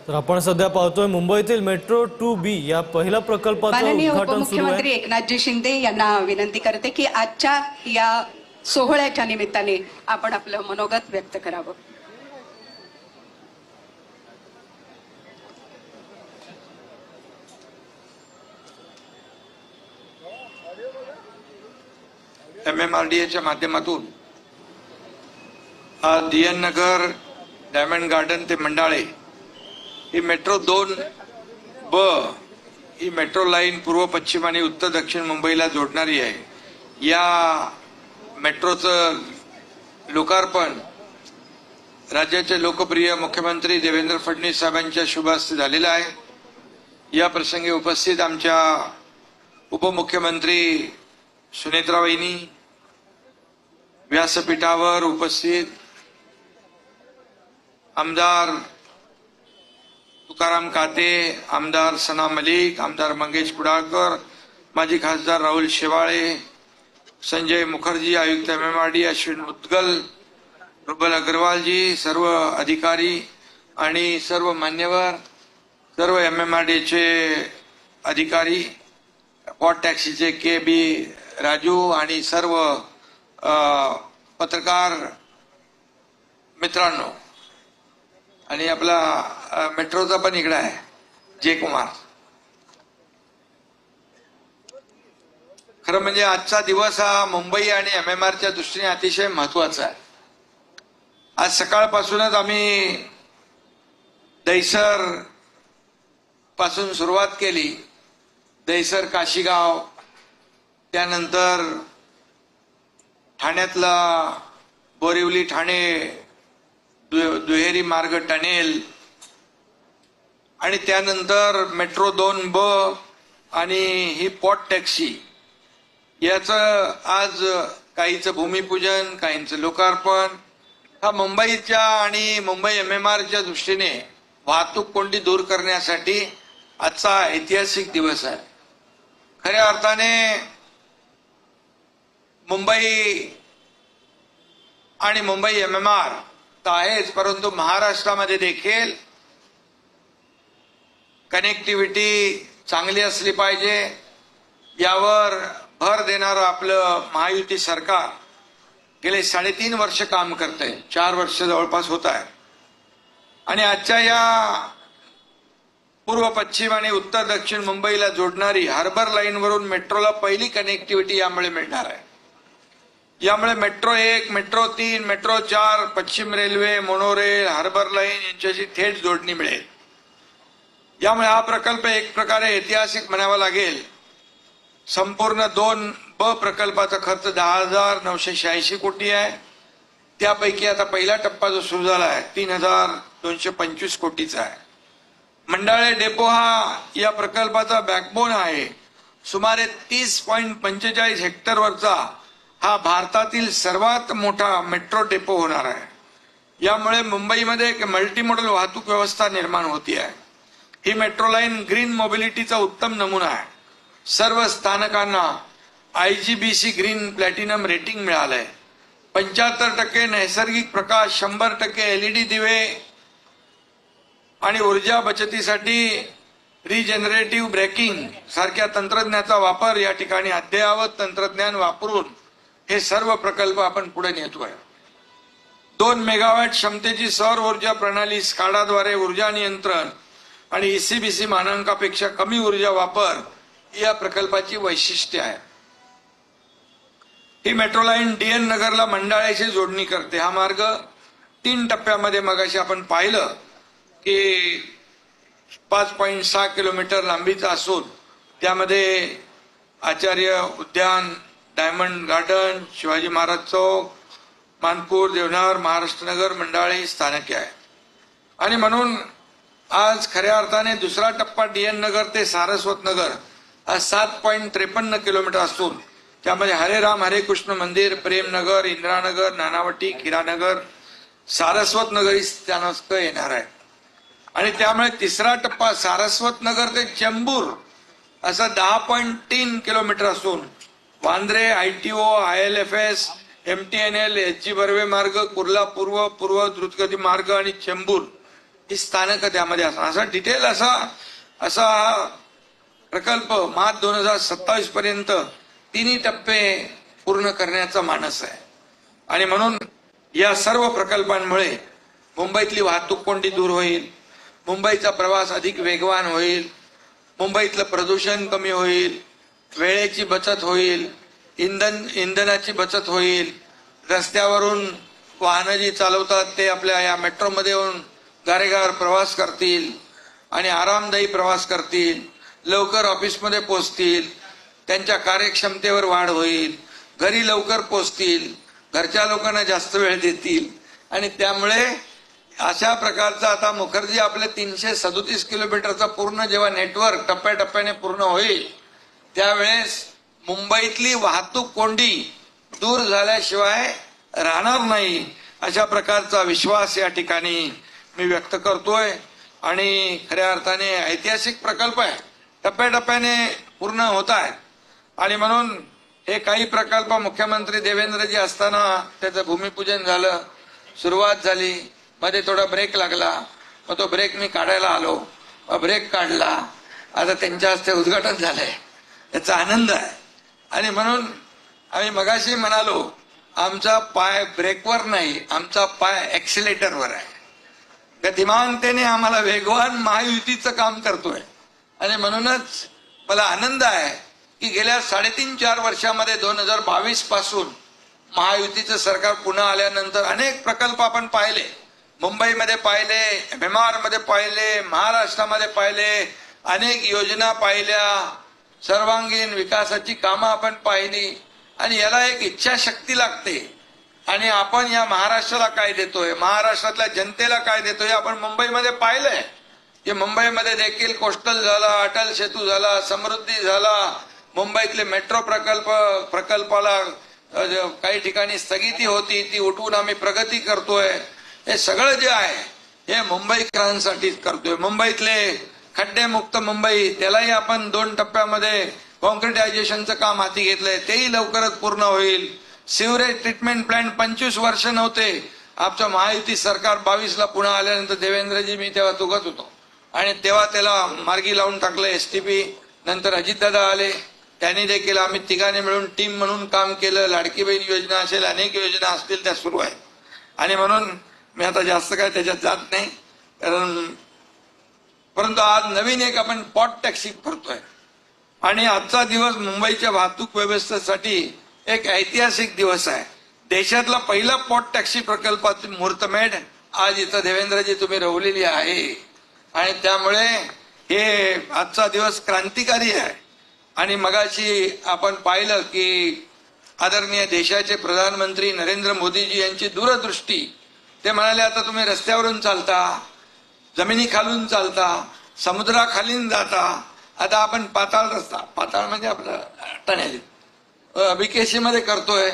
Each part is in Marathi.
तर आपण सध्या पाहतोय मुंबईतील मेट्रो 2B या पहिल्या प्रकल्पाचं माननीय उद्घाटन सुरू उपमुख्यमंत्री आहे। एकनाथजी शिंदे यांना विनंती करते की आजच्या या सोहळ्याच्या निमित्ताने आपण आपलं मनोगत व्यक्त करावं। MMRDAच्या माध्यमातून DN नगर, डायमंड गार्डन ते मंडाळे ही मेट्रो 2B ही मेट्रो लाईन पूर्व पश्चिम आणि उत्तर दक्षिण मुंबईला जोडणारी आहे। या मेट्रोचं लोकार्पण राज्याचे लोकप्रिय मुख्यमंत्री देवेंद्र फडणवीस साहेबांच्या शुभ हस्ते झालेलं आहे। या प्रसंगी उपस्थित आमच्या उपमुख्यमंत्री सुनेत्रा वहिनी, व्यासपीठावर उपस्थित आमदार तुकाराम काते, आमदार सना मलिक, आमदार मंगेश कुडाळकर, माजी खासदार राहुल शेवाळे, संजय मुखर्जी, आयुक्त MMRD अश्विन मुद्गल, रुबल अग्रवालजी, सर्व अधिकारी आणि सर्व मान्यवर, सर्व MMRDचे अधिकारी, पॉट टॅक्सीचे KB राजू आणि सर्व पत्रकार मित्रांनो, आणि आपला मेट्रोचा पण इकडे आहे जय कुमार। खरं म्हणजे आजचा दिवस हा मुंबई आणि MMRच्या दृष्टीने अतिशय महत्वाचा आहे। आज सकाळपासूनच आम्ही दहिसर पासून सुरुवात केली, दहिसर काशीगाव, त्यानंतर ठाण्यातला बोरिवली ठाणे दुहेरी मार्ग टनेल, आणि त्यानंतर मेट्रो 2B आणि ही पॉट टॅक्सी याचं आज काहींचं भूमिपूजन, काहींचं लोकार्पण। हा मुंबईच्या आणि मुंबई MMRच्या दृष्टीने वाहतूक कोंडी दूर करण्यासाठी आजचा ऐतिहासिक दिवस आहे। खऱ्या अर्थाने मुंबई आणि मुंबई MMR तर आहेच, परंतु महाराष्ट्रामध्ये देखील कनेक्टिव्हिटी चांगली असली पाहिजे यावर भर देणारं आपलं महायुती सरकार गेले 3.5 वर्ष काम करतंय, 4 वर्ष जवळपास होत आहे। आणि आजच्या या पूर्व पश्चिम आणि उत्तर दक्षिण मुंबईला जोडणारी हार्बर लाईन वरून मेट्रोला पहिली कनेक्टिव्हिटी यामुळे मिळणार आहे। यामुळे मेट्रो 1, मेट्रो 3, मेट्रो 4, पश्चिम रेल्वे, मोनोरेल, हार्बर लाईन यांच्याशी थेट जोडणी मिळेल। यामुळे हा प्रकल्प एक प्रकारे ऐतिहासिक म्हणावा लागेल। संपूर्ण 2B प्रकल्पाचा खर्च 10,986 कोटी आहे। त्यापैकी आता पहिला टप्पा जो सुरू झाला आहे 3,225 कोटीचा आहे। मंडाळे डेपो हा या प्रकल्पाचा बॅकबोन आहे। सुमारे 30.45 हेक्टरवरचा हा भारतातील सर्वात मोठा मेट्रो डेपो होणार आहे। यामुळे मुंबईमध्ये एक मल्टीमॉडल वाहतूक व्यवस्था निर्माण होती आहे। ही मेट्रो लाईन ग्रीन मोबिलिटीचा उत्तम नमुना आहे। सर्व स्थानकांना IGBC ग्रीन प्लॅटिनम रेटिंग मिळालंय। 75% नैसर्गिक प्रकाश, 100% LED दिवे आणि ऊर्जा बचतीसाठी रिजनरेटिव्ह ब्रेकिंग सारख्या तंत्रज्ञानाचा वापर या ठिकाणी अद्ययावत तंत्रज्ञान वापरून हे सर्व प्रकल्प आपण पुढे नेतोय। 2 मेगावॅट क्षमतेची सौर ऊर्जा प्रणाली स्काडाद्वारे ऊर्जा नियंत्रण आणि ECBC मानकांपेक्षा कमी ऊर्जा वापर या प्रकल्पाची वैशिष्ट्य आहे। ही मेट्रो लाईन DN नगरला मंडाळ्याशी जोडणी करते। हा मार्ग 3 टप्प्यामध्ये मगाशी आपण पाहिलं की 5.6 किलोमीटर लांबीचा असून त्यामध्ये आचार्य उद्यान, डायमंड गार्डन, शिवाजी महाराज चौक, मानपूर, देवनार, महाराष्ट्र नगर, मंडाळे स्थानके आहे। आणि म्हणून आज खऱ्या अर्थाने दुसरा टप्पा DN नगर ते सारस्वत नगर हा 7.53 किलोमीटर असून त्यामध्ये हरे राम हरे कृष्ण मंदिर, प्रेमनगर, इंदिरानगर, नानावटी, खीरानगर, सारस्वत नगर ही स्थानकं येणार आहे। आणि त्यामुळे तिसरा टप्पा सारस्वत नगर ते चेंबूर असा 10.3 किलोमीटर असून Vandre, ITO, ILFS, MTNL, HG Barve मार्ग, कुर्ला पूर्व, पूर्व द्रुतगती मार्ग आणि चेंबूर ही स्थानकं त्यामध्ये असणार. असा डिटेल असा प्रकल्प मार्च 2027 पर्यंत 3 टप्पे पूर्ण करण्याचा मानस आहे. आणि म्हणून या सर्व प्रकल्पांमुळे मुंबईतली वाहतूक कोंडी दूर होईल, मुंबईचा प्रवास अधिक वेगवान होईल, मुंबईतलं प्रदूषण कमी होईल, वेळेची बचत होईल, इंधनाची बचत होईल, रस्त्यावरून वाहनं जी चालवतात ते आपल्या या मेट्रोमध्ये येऊन गारेगार प्रवास करतील आणि आरामदायी प्रवास करतील, लवकर ऑफिसमध्ये पोहोचतील, त्यांच्या कार्यक्षमतेवर वाढ होईल, घरी लवकर पोहोचतील, घरच्या लोकांना जास्त वेळ देतील. आणि त्यामुळे अशा प्रकारचा आता मुखर्जी आपले 337 किलोमीटरचा पूर्ण जेव्हा नेटवर्क टप्प्याटप्प्याने पूर्ण होईल त्यावेळेस मुंबईतली वाहतूक कोंडी दूर झाल्याशिवाय राहणार नाही, अशा प्रकारचा विश्वास या ठिकाणी मी व्यक्त करतोय. आणि खऱ्या अर्थाने ऐतिहासिक प्रकल्प आहे, टप्प्याटप्प्याने पूर्ण होत आहेत. आणि म्हणून हे काही प्रकल्प मुख्यमंत्री देवेंद्रजी असताना त्याचं भूमिपूजन झालं, सुरुवात झाली, मध्ये थोडा ब्रेक लागला, मग तो ब्रेक मी काढायला आलो, ब्रेक काढला, आता त्यांच्या हस्ते उद्घाटन झालंय, याचा आनंद आहे. आणि म्हणून आम्ही मगाशी म्हणालो आमचा पाय ब्रेकवर नाही, आमचा पाय ऍक्सिलेटरवर आहे. गतिमानतेने आम्हाला वेगवान महायुतीचं काम करतोय. आणि म्हणूनच मला आनंद आहे की गेल्या 3.5-4 वर्षामध्ये 2022 पासून महायुतीचं सरकार पुन्हा आल्यानंतर अनेक प्रकल्प आपण पाहिले, मुंबईमध्ये पाहिले, MMR मध्ये पाहिले, महाराष्ट्रामध्ये पाहिले, अनेक योजना पाहिल्या, सर्वांगीण विकासाची कामं आपण पाहिली. आणि याला एक इच्छाशक्ती लागते. आणि आपण या महाराष्ट्राला काय देतोय, महाराष्ट्रातल्या जनतेला काय देतोय आपण मुंबईमध्ये पाहिलंय. की मुंबईमध्ये देखील कोस्टल झाला, अटल सेतू झाला, समृद्धी झाला, मुंबईतले मेट्रो प्रकल्पाला काही ठिकाणी स्थगिती होती ती उठवून आम्ही प्रगती करतोय. हे सगळं जे आहे हे मुंबईकरांसाठीच करतोय. मुंबईतले खड्डेमुक्त मुंबई त्यालाही आपण 2 टप्प्यामध्ये कॉन्क्रिटायझेशनचं काम हाती घेतलंय, तेही लवकरच पूर्ण होईल. सिवरेज ट्रीटमेंट प्लांट 25 वर्ष नव्हते, आमचं महायुती सरकार 22ला पुन्हा आल्यानंतर देवेंद्रजी मी तेव्हा तुगत होतो आणि तेव्हा त्याला मार्गी लावून टाकलं STP. नंतर अजितदादा आले, त्यांनी देखील आम्ही तिघांनी मिळून टीम म्हणून काम केलं. लाडकी बहीण योजना असेल, अनेक योजना असतील त्या सुरू आहेत. आणि म्हणून मी आता जास्त काय त्याच्यात जात नाही, परंतु आज नवीन एक आपण पॉट टॅक्सी करतोय. आणि आजचा दिवस मुंबईच्या वाहतूक व्यवस्थेसाठी एक ऐतिहासिक दिवस आहे. देशातला पहिला पॉट टॅक्सी प्रकल्पाची मुहूर्तमेढ आज इथं देवेंद्रजी तुम्ही रोवलेली आहे. आणि त्यामुळे हे आजचा दिवस क्रांतिकारी आहे. आणि मगाशी आपण पाहिलं की आदरणीय देशाचे प्रधानमंत्री नरेंद्र मोदीजी यांची दूरदृष्टी, ते म्हणाले आता तुम्ही रस्त्यावरून चालता, जमिनी खालून चालता, समुद्राखालीन जाता, आता आपण पाताळ रस्ता, पाताळ म्हणजे आपलं टनेल BKC मध्ये करतोय.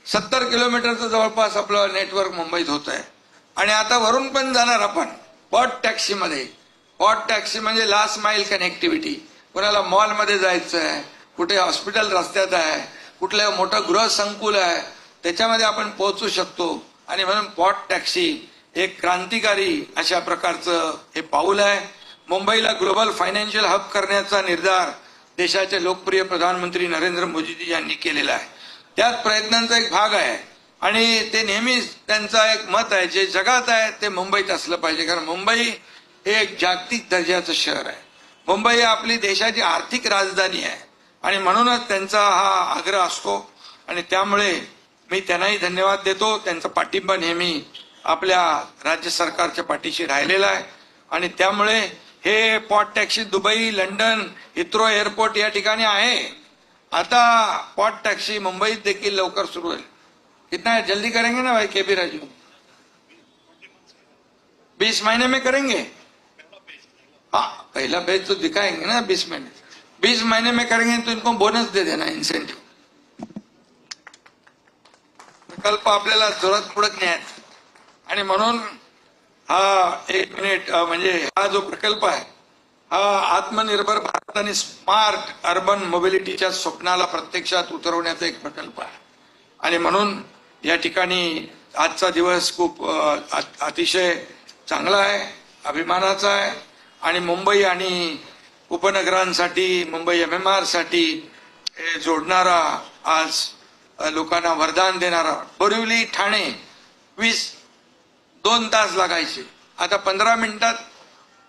70 किलोमीटरचं जवळपास आपलं नेटवर्क मुंबईत होत आहे. आणि आता वरून पण जाणार आपण पॉट टॅक्सीमध्ये. पॉट टॅक्सी म्हणजे लास्ट माइल कनेक्टिव्हिटी. कोणाला मॉलमध्ये जायचं आहे, कुठे हॉस्पिटल रस्त्यात आहे, कुठलं मोठं गृहसंकुल आहे, त्याच्यामध्ये आपण पोहोचू शकतो. आणि म्हणून पॉट टॅक्सी एक क्रांतिकारी अशा प्रकारचं हे पाऊल आहे. मुंबईला ग्लोबल फायनान्शियल हब करण्याचा निर्धार देशाचे लोकप्रिय प्रधानमंत्री नरेंद्र मोदीजी यांनी केलेला आहे. त्याच प्रयत्नांचा एक भाग आहे. आणि ते नेहमीच त्यांचा एक मत आहे, जे जगात आहे ते मुंबईत असलं पाहिजे, कारण मुंबई हे एक जागतिक दर्जाचं शहर आहे. मुंबई आपली देशाची आर्थिक राजधानी आहे. आणि म्हणूनच त्यांचा हा आग्रह असतो. आणि त्यामुळे मी त्यांनाही धन्यवाद देतो. त्यांचा पाठिंबा नेहमी आपल्या राज्य सरकारच्या पाठीशी राहिलेला आहे. आणि त्यामुळे हे pot taxi Dubai, London, Heathrow airport या ठिकाणी आहे. आता पॉट टॅक्सी मुंबईत देखील लवकर सुरू होईल. कितना जल्दी करेंगे ना भाई KB राजू? 20 महीने में करेंगे. हाँ, पहला फेज तो दिखाएंगे ना 20 महीने. 20 महीने में करेंगे तो इनको बोनस दे देना, इन्सेंटिव्ह. प्रकल्प आपल्याला जोरात पुढे न्यायचा. आणि म्हणून हा 1 मिनिट म्हणजे हा जो प्रकल्प आहे हा आत्मनिर्भर भारत आणि स्मार्ट अर्बन मोबिलिटीच्या स्वप्नाला प्रत्यक्षात उतरवण्याचा एक प्रकल्प आहे. आणि म्हणून या ठिकाणी आजचा दिवस खूप अतिशय चांगला आहे. अभिमानाचा आहे आणि मुंबई आणि उपनगरांसाठी मुंबई MMR साठी जोडणारा आज लोकांना वरदान देणारा. बोरिवली ठाणे 2 तास लागायचे, आता 15 मिनिटात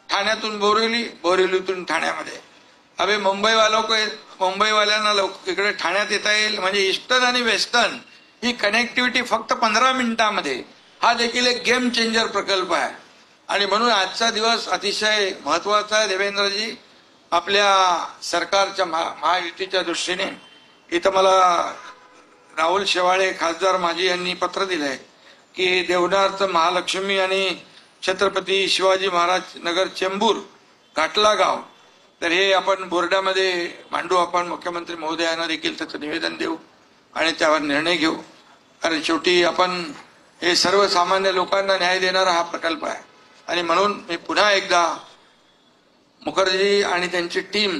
ठाण्यातून बोरिवली, बोरिवलीतून ठाण्यामध्ये. अबे मुंबईवाल्यांना इकडे ठाण्यात येता येईल म्हणजे ईस्टर्न आणि वेस्टर्न ही कनेक्टिव्हिटी फक्त 15 मिनिटांमध्ये. हा देखील एक गेम चेंजर प्रकल्प आहे आणि म्हणून आजचा दिवस अतिशय महत्वाचा आहे. देवेंद्रजी, आपल्या सरकारच्या महायुतीच्या दृष्टीने इथं मला राहुल शेवाळे खासदार माजी यांनी पत्र दिलंय की देवनार्थ महालक्ष्मी आणि छत्रपती शिवाजी महाराज नगर चेंबूर घाटला गाव, तर हे आपण बोर्डामध्ये मांडू. आपण मुख्यमंत्री महोदयांना देखील त्याचं निवेदन देऊ आणि त्यावर निर्णय घेऊ. कारण शेवटी आपण हे सर्वसामान्य लोकांना न्याय देणारा हा प्रकल्प आहे आणि म्हणून मी पुन्हा एकदा मुखर्जी आणि त्यांची टीम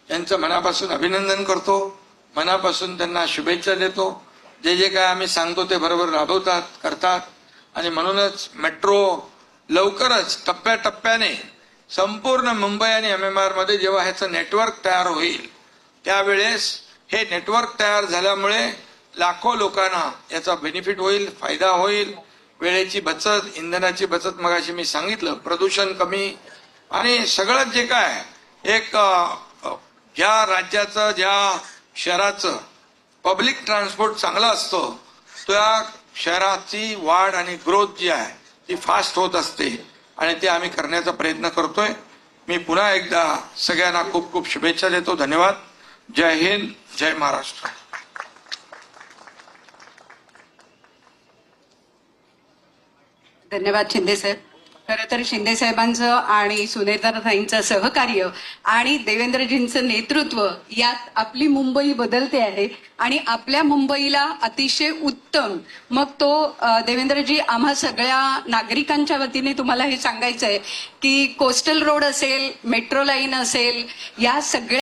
यांचं मनापासून अभिनंदन करतो, मनापासून त्यांना शुभेच्छा देतो. जे जे काय आम्ही सांगतो ते बरोबर राबवतात, करतात आणि म्हणूनच मेट्रो लवकरच टप्प्याटप्प्याने संपूर्ण मुंबई आणि MMR मध्ये जेव्हा ह्याचं नेटवर्क तयार होईल त्यावेळेस हे नेटवर्क तयार झाल्यामुळे लाखो लोकांना याचा बेनिफिट होईल, फायदा होईल. वेळेची बचत, इंधनाची बचत, मगाशी मी सांगितलं, प्रदूषण कमी आणि सगळं जे काय एक ज्या राज्याचं ज्या शहराचं पब्लिक ट्रान्सपोर्ट चांगला असतो त्या शहराची वाढ आणि ग्रोथ जी आहे ती फास्ट होत असते आणि ते आम्ही करण्याचा प्रयत्न करतोय. मी पुन्हा एकदा सगळ्यांना खूप खूप शुभेच्छा देतो. धन्यवाद. जय हिंद, जय महाराष्ट्र. धन्यवाद शिंदे साहेब. खरं तर शिंदे साहेबांचं आणि सुनेत्राताईंचं सहकार्य आणि देवेंद्रजींचं नेतृत्व यात आपली मुंबई बदलते आहे आणि आपल्या मुंबईला अतिशय उत्तम, मग तो देवेंद्रजी आम्हा सगळ्या नागरिकांच्या वतीने तुम्हाला हे सांगायचं आहे की कोस्टल रोड असेल, मेट्रो लाईन असेल, या सगळ्या